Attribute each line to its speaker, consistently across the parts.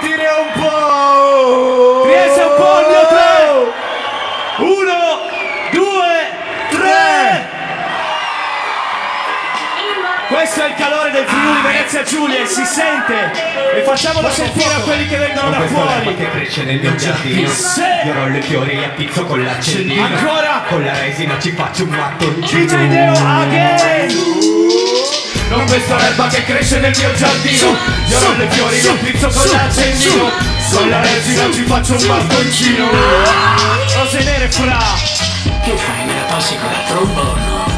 Speaker 1: sentire un po'.
Speaker 2: Trieste un po' il mio 3. 1, 2, 3. Questo è il calore del Friuli Venezia Giulia e si sente. E facciamolo sentire a quelli che vengono da fuori.
Speaker 3: Che cresce nel mio giardino. Io rollo i fiori e appizzo con l'accendino.
Speaker 2: Ancora.
Speaker 3: Con la resina ci faccio un mattoncino.
Speaker 2: DJ Deo again. Non questa l'erba che cresce nel mio giardino. Io rollo i fiori e appizzo con l'accendino. Con la resina ci faccio un mattoncino. Rose nere fra.
Speaker 4: Che fai, me la passi con la tromba o no?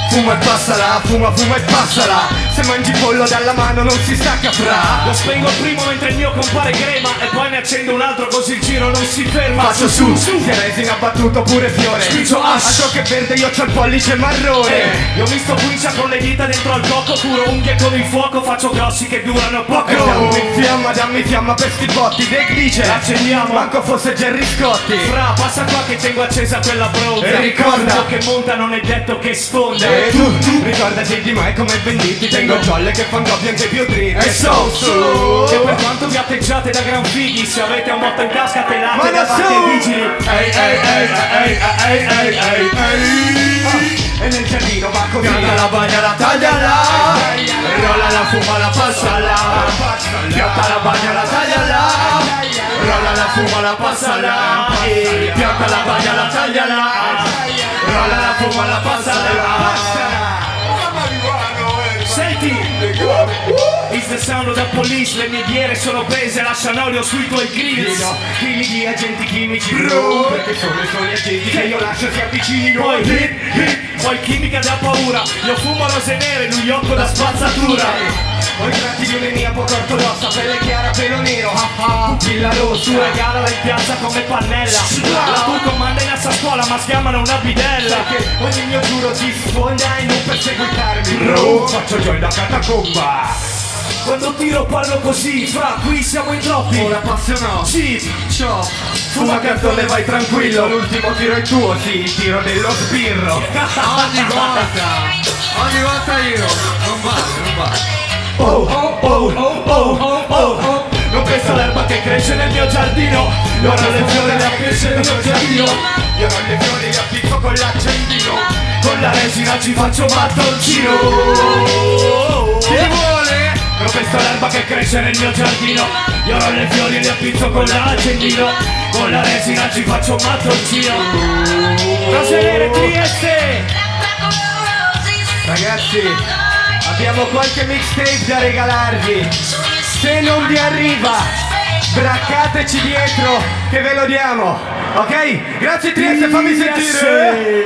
Speaker 1: Fuma e passala, fuma e passala. Se mangi pollo dalla mano non si stacca fra.
Speaker 2: Lo spengo primo mentre il mio compare crema. E poi ne accendo un altro così il giro non si ferma.
Speaker 1: Faccio su, sia resina battuto pure fiore.
Speaker 2: Spiccio hash.
Speaker 1: A ciò che verde io c'ho il pollice marrone.
Speaker 2: Io ho visto Quincia con le dita dentro al cocco. Curo unghie con il fuoco, faccio grossi che durano poco.
Speaker 1: E dammi fiamma per sti botti. Drake dice,
Speaker 2: accendiamo.
Speaker 1: manco fosse Gerry Scotti.
Speaker 2: Fra, passa qua che tengo accesa quella bronza.
Speaker 1: E ricorda,
Speaker 2: quello che monta non è detto che sfonda.
Speaker 1: e tu, ricorda di mai come venditi. Tengo giolle che fanno anche più dritte. E so,
Speaker 2: che per quanto vi atteggiate da gran fighi, se avete un botto in tasca telate
Speaker 1: ma da
Speaker 2: davanti ai vigili.
Speaker 1: E nel giardino va così. Pianta la bagna, la tagliala. Rolla la fuma, la passala. Pianta la bagna, la tagliala. Rolla la fuma, la passala. Pianta la bagna, la tagliala. Rolla la fuma, la passala.
Speaker 2: Senti, it's the sound of the police. Le mie ghiere sono prese, lasciano olio sui tuoi grills.
Speaker 1: Chili di agenti chimici, bro. Perché sono i suoi agenti che io lascio si avvicinino.
Speaker 2: Poi chimica da paura. Io fumo rose nere, lui yocco da spazzatura.
Speaker 1: Ho i tratti di un'enia poco ortodossa, pelle chiara, pelo nero, pupilla rossa.
Speaker 2: Tu regalala in piazza come pannella. La tua comanda in assa scuola ma schiamano una bidella.
Speaker 1: Perché ogni mio giuro ti sfoglia e non perseguitarmi, bro. Faccio joy da catacomba.
Speaker 2: Quando tiro parlo così, fra qui siamo in troppi.
Speaker 1: Ora passo no,
Speaker 2: Sì,
Speaker 1: ciò. Fuma cartone, vai tranquillo. L'ultimo tiro è tuo, sì, il tiro dello sbirro.
Speaker 5: Ogni volta io. Non vale.
Speaker 2: Non penso all'erba che cresce nel mio giardino. Io ho le fiore da cresce nel mio giardino.
Speaker 1: Io ho le fiori e appicco con l'accendino.
Speaker 2: Con la resina ci faccio mattoncino.
Speaker 1: Chi vuole?
Speaker 2: Non penso all'erba che cresce nel mio giardino. Io ho le fiori e le appizzo con l'accendino. Con la resina ci faccio mattoncino. Rose nere Trieste.
Speaker 1: Ragazzi, abbiamo qualche mixtape da regalarvi. Se non vi arriva, braccateci dietro che ve lo diamo. Ok? Grazie Trieste, fammi sentire.